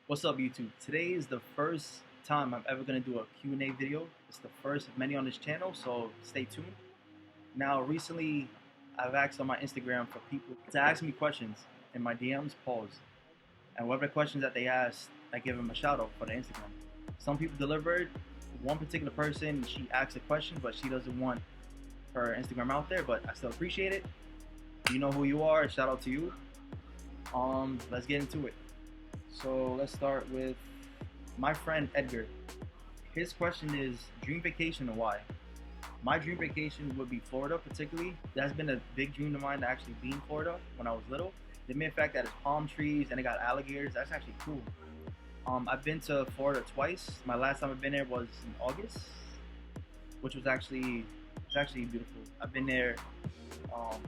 What's up, YouTube? Today is the first time I'm ever going to do a Q&A video. It's the first of many on this channel, so stay tuned. Now, recently, I've asked on my Instagram for people to ask me questions in my DMs, pause. And whatever the questions that they asked, I give them a shout out for the Instagram. Some people delivered. One particular person, she asked a question, but she doesn't want her Instagram out there, but I still appreciate it. You know who you are. Shout out to you. Let's get into it. So let's start with my friend Edgar. His question is dream vacation and why? My dream vacation would be Florida, particularly. That's been a big dream of mine to actually be in Florida when I was little. The mere fact that it's palm trees and it got alligators, that's actually cool. I've been to Florida twice. My last time I've been there was in August, which was actually beautiful. I've been there, um,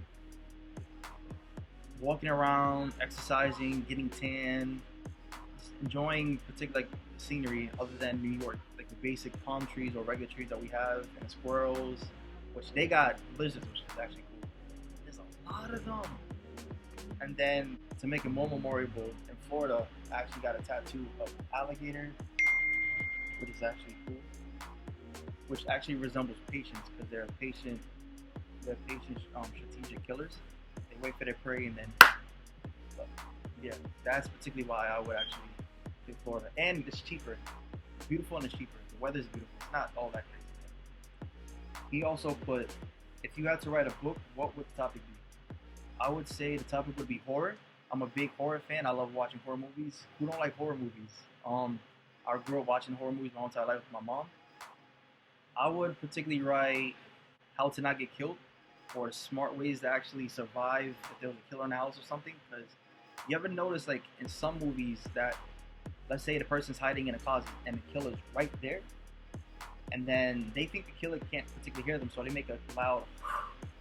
walking around, exercising, getting tan, enjoying particular like scenery other than New York, like the basic palm trees or regular trees that we have, and the squirrels, which they got lizards, which is actually cool. There's a lot of them. And then to make it more memorable, in Florida, I actually got a tattoo of an alligator, which is actually cool, which actually resembles patience because they're patient, strategic killers. They wait for their prey and then. But yeah, that's particularly why I would actually pick Florida. And it's cheaper. It's beautiful and it's cheaper. The weather's beautiful. It's not all that crazy. He also put, if you had to write a book, what would the topic be? I would say the topic would be horror. I'm a big horror fan. I love watching horror movies. Who don't like horror movies? I grew up watching horror movies my whole entire life with my mom. I would particularly write how to not get killed or smart ways to actually survive if there was a killer in the house or something. Because you ever notice, like in some movies, that let's say the person's hiding in a closet and the killer's right there, and then they think the killer can't particularly hear them, so they make a loud.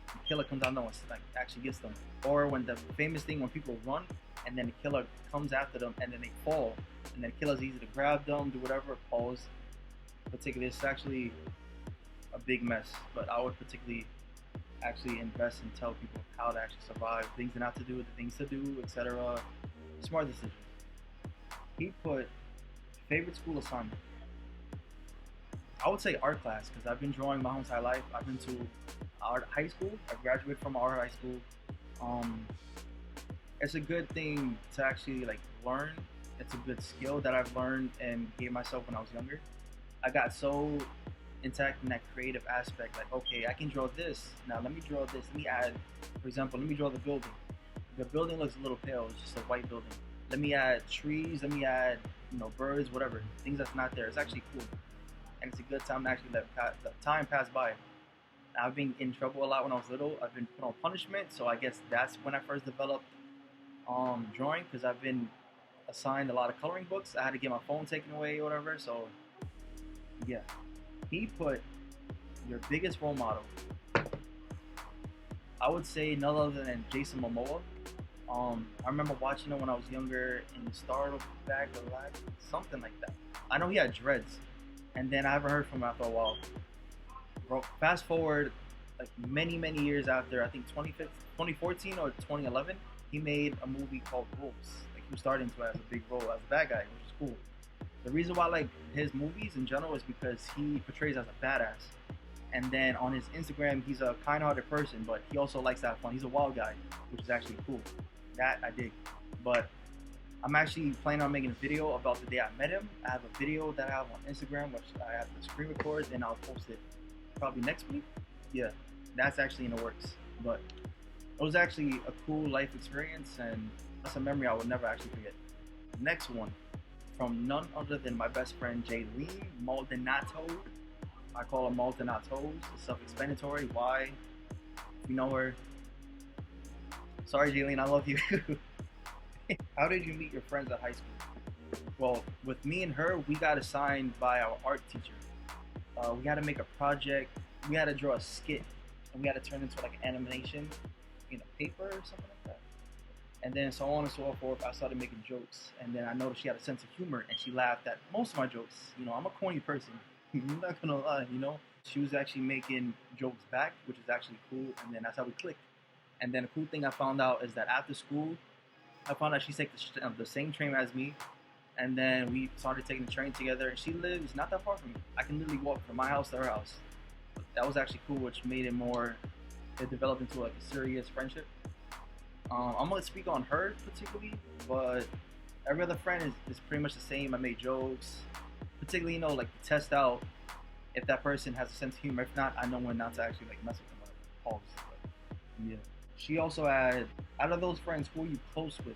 The killer comes out, no one like actually gets them. Or when the famous thing when people run and then the killer comes after them and then they fall, and then the killer's easy to grab them, do whatever, pause. Particularly, it's actually a big mess, but I would particularly actually invest and tell people how to actually survive, things not to do, the things to do, etc. Smart decisions. He put favorite school assignment. I would say art class because I've been drawing my whole entire life. I've been to art high school. I graduated from art high school. Um, it's a good thing to actually like learn. It's a good skill that I've learned and gave myself when I was younger. I got so intact in that creative aspect. Like, okay, I can draw this. Now let me draw this. Let me add, for example, let me draw the building. The building looks a little pale. It's just a white building. Let me add trees. Let me add, birds, whatever. Things that's not there. It's actually cool. And it's a good time to actually let the time pass by. I've been in trouble a lot when I was little. I've been put on punishment. So I guess that's when I first developed drawing because I've been assigned a lot of coloring books. I had to get my phone taken away or whatever. So yeah. He put your biggest role model. I would say none other than Jason Momoa. I remember watching him when I was younger in Star Bag of Life, something like that. I know he had dreads, and then I haven't heard from him after a while. Bro, fast forward like many years after, I think 2014 or 2011, he made a movie called Wolves. Like he was starting to as a big role as a bad guy, which is cool. The reason why I like his movies in general is because he portrays as a badass. And then on his Instagram, he's a kind-hearted person, but he also likes to have fun. He's a wild guy, which is actually cool. That I dig. But I'm actually planning on making a video about the day I met him. I have a video that I have on Instagram, which I have to screen record, and I'll post it probably next week. Yeah, that's actually in the works. But it was actually a cool life experience, and that's a memory I would never actually forget. Next one, from none other than my best friend Jaylene Maldonado. I call her Maldonatos. It's self-explanatory. Why? If you know her. Sorry, Jaylene, I love you. How did you meet your friends at high school? Well, with me and her, we got assigned by our art teacher. We had to make a project. We had to draw a skit, and we had to turn into like an animation in a paper or something like that. And then so on and so forth, I started making jokes. And then I noticed she had a sense of humor, and she laughed at most of my jokes. I'm a corny person. I'm not gonna lie, She was actually making jokes back, which is actually cool. And then that's how we clicked. And then the cool thing I found out is that after school, I found out she takes the same train as me. And then we started taking the train together. And she lives not that far from me. I can literally walk from my house to her house. That was actually cool, which made it more. It developed into like a serious friendship. I'm gonna speak on her particularly, but every other friend is pretty much the same. I made jokes, particularly like to test out if that person has a sense of humor. If not, I know when not to actually like mess with them. Like, pause. But, yeah. She also had, out of those friends, who are you close with?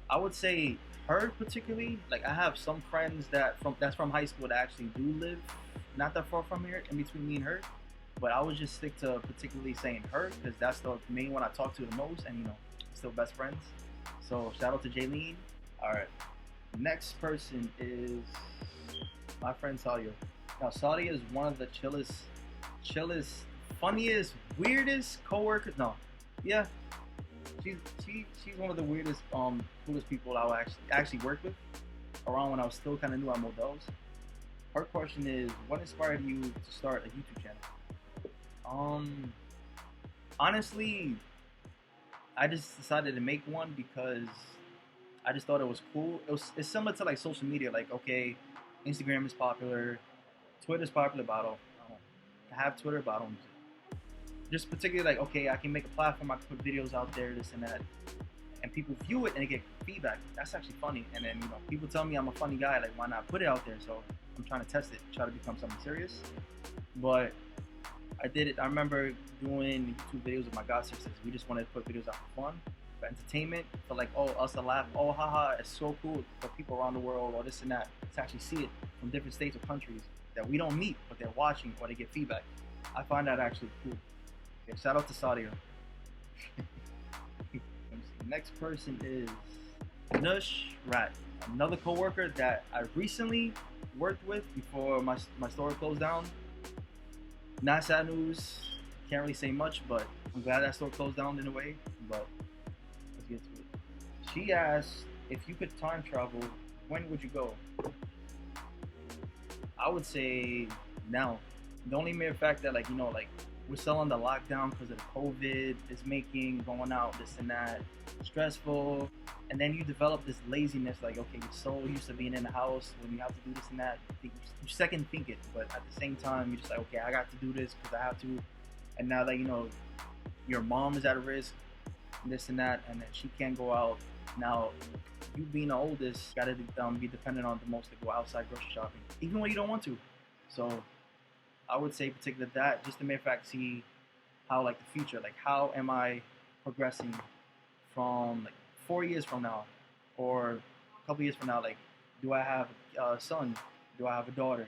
I would say her particularly. Like I have some friends that's from high school that actually do live not that far from here, in between me and her. But I would just stick to particularly saying her because that's the main one I talk to the most, and still best friends. So shout out to Jaylene. All right, next person is my friend Sadia. Now Sadia is one of the chillest, funniest, weirdest coworkers. No, yeah, she's one of the weirdest, coolest people I will actually work with around when I was still kind of new at Models. Her question is, what inspired you to start a YouTube channel? Honestly, I just decided to make one because I just thought it was cool. It's similar to like social media. Like, okay, Instagram is popular, Twitter's popular, but I have Twitter, but I don't use it. Just particularly like, okay, I can make a platform, I can put videos out there, this and that, and people view it and they get feedback. That's actually funny. And then people tell me I'm a funny guy. Like, why not put it out there? So I'm trying to test it, try to become something serious. But I did it. I remember doing YouTube videos with my god sisters. We just wanted to put videos out for fun, for entertainment, for like, oh, us to laugh. Oh, haha, it's so cool for people around the world or this and that to actually see it from different states or countries that we don't meet, but they're watching or they get feedback. I find that actually cool. Okay, shout out to Sadia. Next person is Nush Rat, another coworker that I recently worked with before my store closed down. Not sad news, can't really say much, but I'm glad that store closed down in a way. But let's get to it. She asked, if you could time travel, when would you go? I would say now. The only mere fact that like we're still on the lockdown because of the COVID is making going out, this and that, stressful. And then you develop this laziness, like, okay, you're so used to being in the house when you have to do this and that. You second think it, but at the same time, you're just like, okay, I got to do this because I have to. And now that, your mom is at risk, this and that, and then she can't go out. Now, you being the oldest, got to be dependent on the most to go outside grocery shopping, even when you don't want to. So I would say particularly that, just the mere fact, see how like the future, like how am I progressing from like 4 years from now or a couple years from now, like do I have a son, do I have a daughter,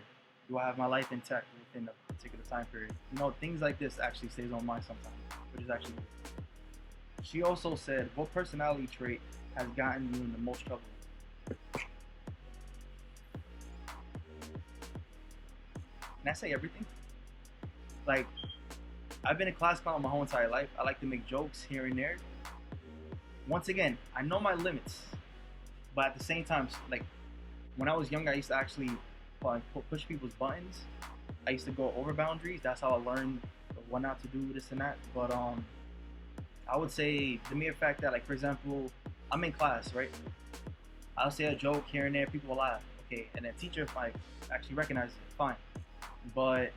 do I have my life intact within a particular time period? Things like this actually stays on mind sometimes, which is actually good. She also said, what personality trait has gotten you in the most trouble? Can I say everything? Like, I've been a class clown my whole entire life. I like to make jokes here and there. Once again, I know my limits, but at the same time, like when I was young, I used to actually push people's buttons. I used to go over boundaries. That's how I learned what not to do, this and that. But I would say the mere fact that, like, for example, I'm in class, right? I'll say a joke here and there, people will laugh, okay, and then teacher, if I actually recognize it, fine. But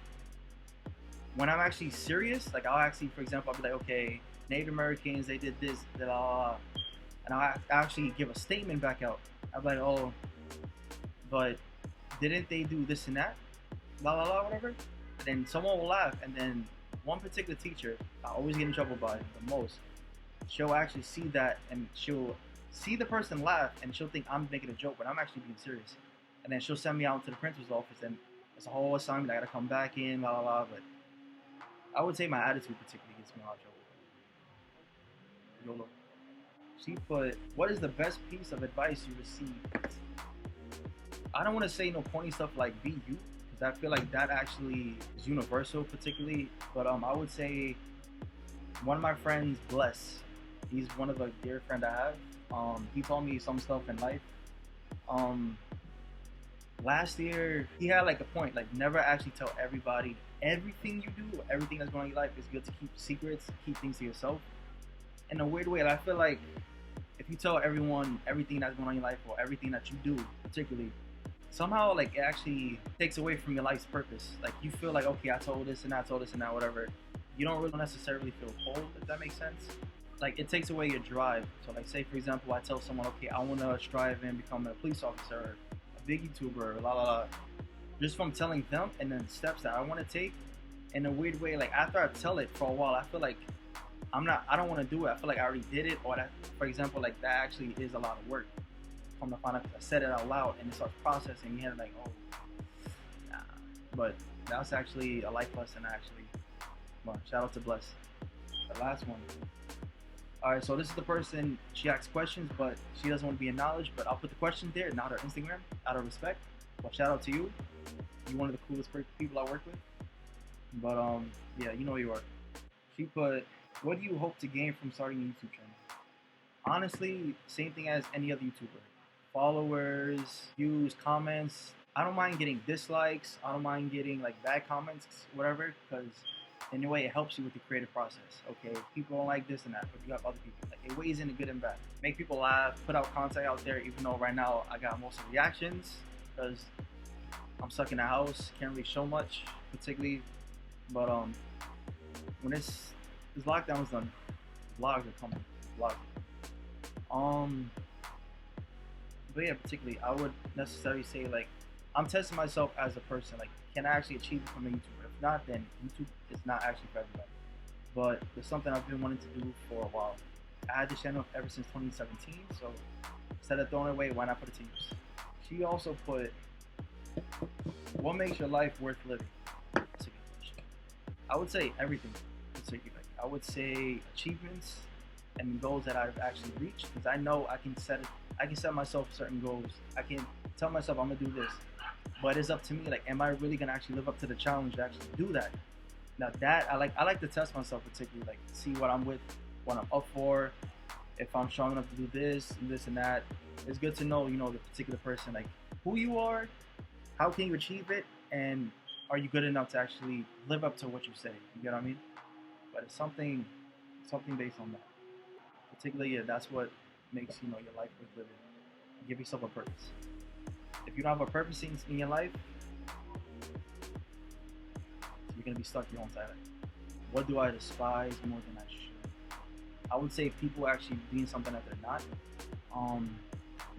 when I'm actually serious, like I'll actually, for example, I'll be like, okay, Native Americans, they did this, and I'll actually give a statement back out. I'm like, oh, but didn't they do this and that? La la la, whatever. And then someone will laugh, and then one particular teacher, I always get in trouble by it the most. She'll actually see that, and she'll see the person laugh, and she'll think I'm making a joke, but I'm actually being serious. And then she'll send me out to the principal's office, and it's a whole assignment. I gotta come back in, la la la. But I would say my attitude particularly gets me out of trouble. YOLO. She put, what is the best piece of advice you received? I don't want to say no corny stuff like be you, because I feel like that actually is universal particularly. But I would say one of my friends, Bless, he's one of a dear friend I have. He told me some stuff in life. Last year, he had like a point, like never actually tell everybody everything you do, everything that's going on in your life. It's good to keep secrets, keep things to yourself. In a weird way, I feel like if you tell everyone everything that's going on in your life or everything that you do, particularly, somehow like it actually takes away from your life's purpose. Like you feel like, okay, I told this and I told this and that, whatever. You don't really necessarily feel pulled, if that makes sense. Like it takes away your drive. So like say for example, I tell someone, okay, I want to strive and become a police officer, or a big YouTuber, la la la. Just from telling them and then steps that I want to take, in a weird way, like after I tell it for a while, I feel like I don't want to do it. I feel like I already did it, or that, for example, like that actually is a lot of work. From the find out, I said it out loud and it starts processing. You had like, oh, nah. But that's actually a life lesson. Actually, well, shout out to Bless. The last one. All right, so this is the person. She asks questions, but she doesn't want to be acknowledged. But I'll put the questions there, not her Instagram, out of respect. But shout out to you. You're one of the coolest people I work with. But yeah, you know who you are. She put, what do you hope to gain from starting a YouTube channel? Honestly, same thing as any other YouTuber. Followers, views, comments. I don't mind getting dislikes. I don't mind getting like bad comments, whatever, because in a way it helps you with the creative process. Okay, people don't like this and that, but you have other people. Like it weighs in the good and bad. Make people laugh, put out content out there, even though right now I got most of the reactions because I'm stuck in the house, can't really show much, particularly. But when this lockdown is done, vlogs are coming. Vlogs. But yeah, particularly, I would necessarily say like I'm testing myself as a person. Like, can I actually achieve it from a YouTuber? If not, then YouTube is not actually for everybody. But it's something I've been wanting to do for a while. I had this channel ever since 2017, so instead of throwing it away, why not put it to use? She also put, what makes your life worth living? I would say everything. I would say achievements and goals that I've actually reached, because I know I can set myself certain goals. I can tell myself I'm gonna do this, but it's up to me. Like, am I really gonna actually live up to the challenge to actually do that? Now that I like to test myself, particularly like see what I'm what I'm up for, if I'm strong enough to do this and that. It's good to know, the particular person, like who you are, how can you achieve it, and are you good enough to actually live up to what you say? You get what I mean? But it's something based on that. Particularly, yeah, that's what makes your life worth living. Give yourself a purpose. If you don't have a purpose in your life, you're gonna be stuck your own side. What do I despise more than I should? I would say people actually being something that they're not.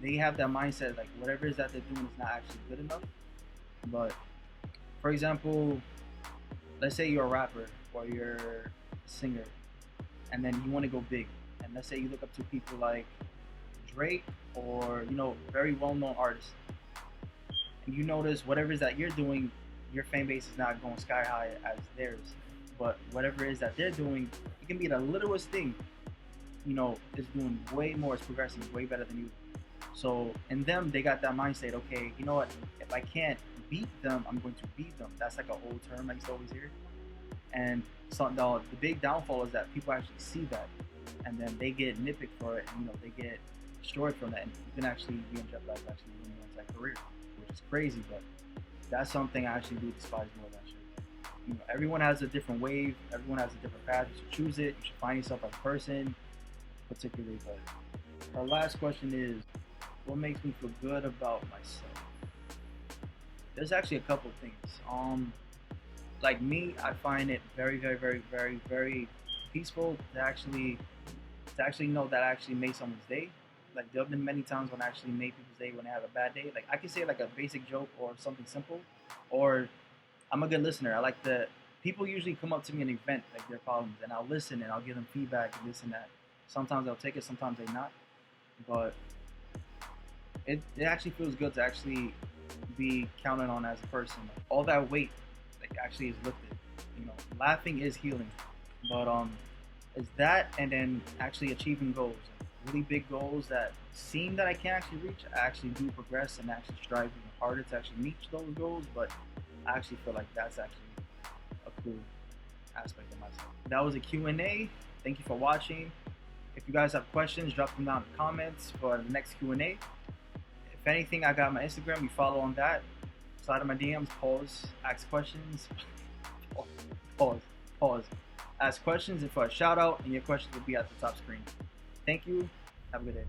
They have that mindset like whatever it is that they're doing is not actually good enough. But for example, let's say you're a rapper or you're a singer, and then you want to go big. And let's say you look up to people like Drake or very well-known artists, and you notice whatever it is that you're doing, your fan base is not going sky high as theirs. But whatever it is that they're doing, it can be the littlest thing, is doing way more, it's progressing way better than you. So in them, they got that mindset. Okay, you know what? If I can't beat them, I'm going to beat them. That's like an old term I used to always hear. And so the big downfall is that people actually see that, and then they get nitpicked for it, and they get destroyed from that, and you can actually be in jeopardy of actually ruining your entire career, which is crazy. But that's something I actually do despise more than I should. Everyone has a different wave, everyone has a different path. You should choose it. You should find yourself as a person, particularly. But our last question is, what makes me feel good about myself? There's actually a couple of things. Like me, I find it very, very, very, very, very peaceful to actually know that I actually made someone's day. Like there have been many times when I actually made people's day when they have a bad day. Like I can say like a basic joke or something simple, or I'm a good listener. I like the people usually come up to me and vent like their problems, and I'll listen and I'll give them feedback and this and that. Sometimes they'll take it, sometimes they not. But it actually feels good to actually be counted on as a person. All that weight actually is lifted. Laughing is healing. But it's that, and then actually achieving goals, really big goals that seem that I can't actually reach. I actually do progress and actually strive even harder to actually reach those goals. But I actually feel like that's actually a cool aspect of myself. That was a Q&A. Thank you for watching. If you guys have questions, drop them down in the comments for the next Q&A. If anything, I got my Instagram. You follow on that. Slide in my DMs. Pause. Ask questions. Pause. Ask questions, and for a shout out, and your questions will be at the top screen. Thank you. Have a good day.